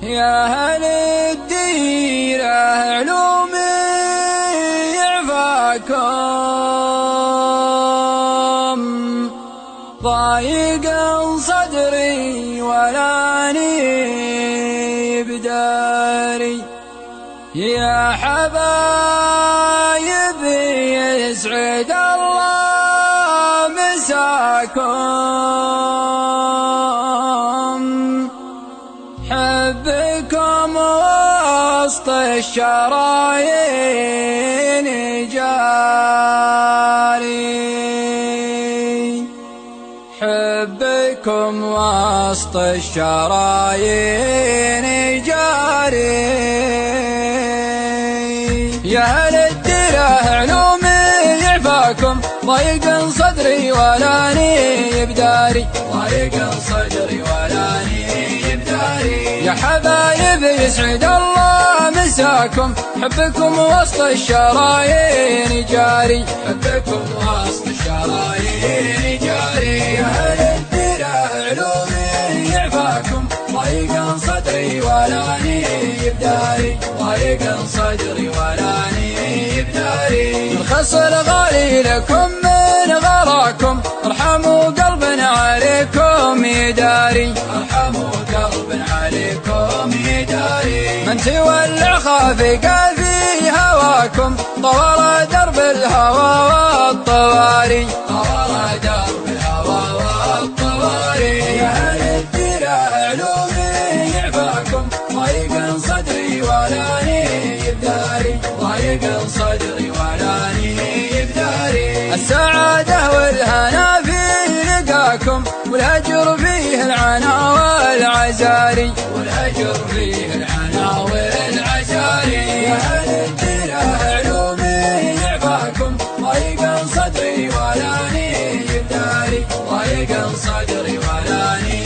يا أهل الديرة علوم يعفاكم، ضايق صدري ولاني بداري. يا حبايبي يسعد الله مساكم، حبكم وسط الشرايين جاري، حبكم وسط الشرايين جاري. يا أهل الديرة علوم يعفاكم، ضيق صدري ولاني بداري، ضيق صدري ولاني بداري. يا حبايب يسعد الله مساكم، حبكم وسط الشرايين جاري، حبكم وسط الشرايين جاري. يا أهل الديرة علوم يعفاكم، ضيق صدري ولاني بداري، ضيق صدري ولاني بداري. الخص الغالي لكم من غراكم، ارحموا قلب عليكم يداري، ارحموا قلب عليكم يداري. من تولع خافق في هواكم، طوال درب الهوى والطواري، طوال درب الهوى والطواري. يا أهل الديرة علوم يعفاكم، ضيق صدري ولاني بداري، ضيق صدري ولاني بداري. السعادة والهنا في لقاكم، والأجر فيه العنا والعزاري، والأجر فيه العنا والعزاري. يا أهل الديرة علوم يعفاكم، ضيق صدري ولاني بداري، ضيق صدري ولاني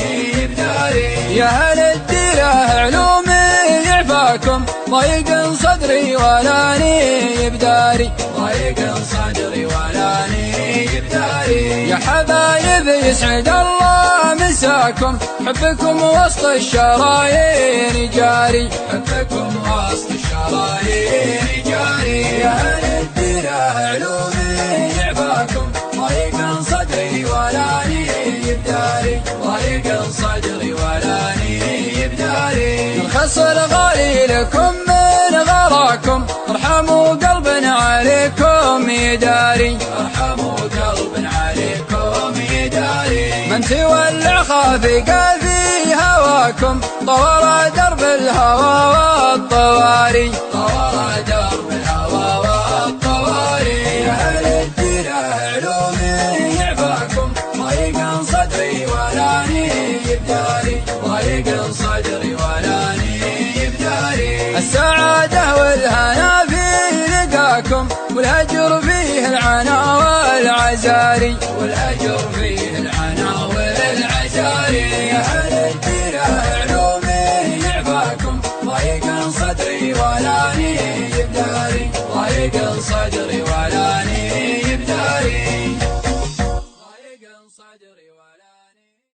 بداري. يا أهل الديرة علوم يعفاكم، ضيق صدري ولاني بداري، ضيق صدري ولاني بداري. يا حبايب يسعد الله مساكم، حبكم وسط الشرايين جاري، حبكم وسط الشرايين جاري. يا أهل الديرة علوم يعفاكم، ضيق صدري ولاني بداري، ضيق صدري ولاني بداري. الخص الغالي لكم من غراكم، ارحموا قلب عليكم يداري، ارحموا قلب عليكم يداري. من تولع خافق في هواكم، طوال درب الهوى والطواري، طوال درب الهوى والطواري. يا أهل الديرة علوم يعفاكم، ضيق صدري ولاني بداري، ضيق صدري ولاني بداري. السعادة والهنا في لقاكم، والأجر فيه العنا والعزاري، والأجر فيه العنا والعزاري. يا أهل الديرة علوم يعفاكم، ضيق صدري ولاني بداري، ضيق صدري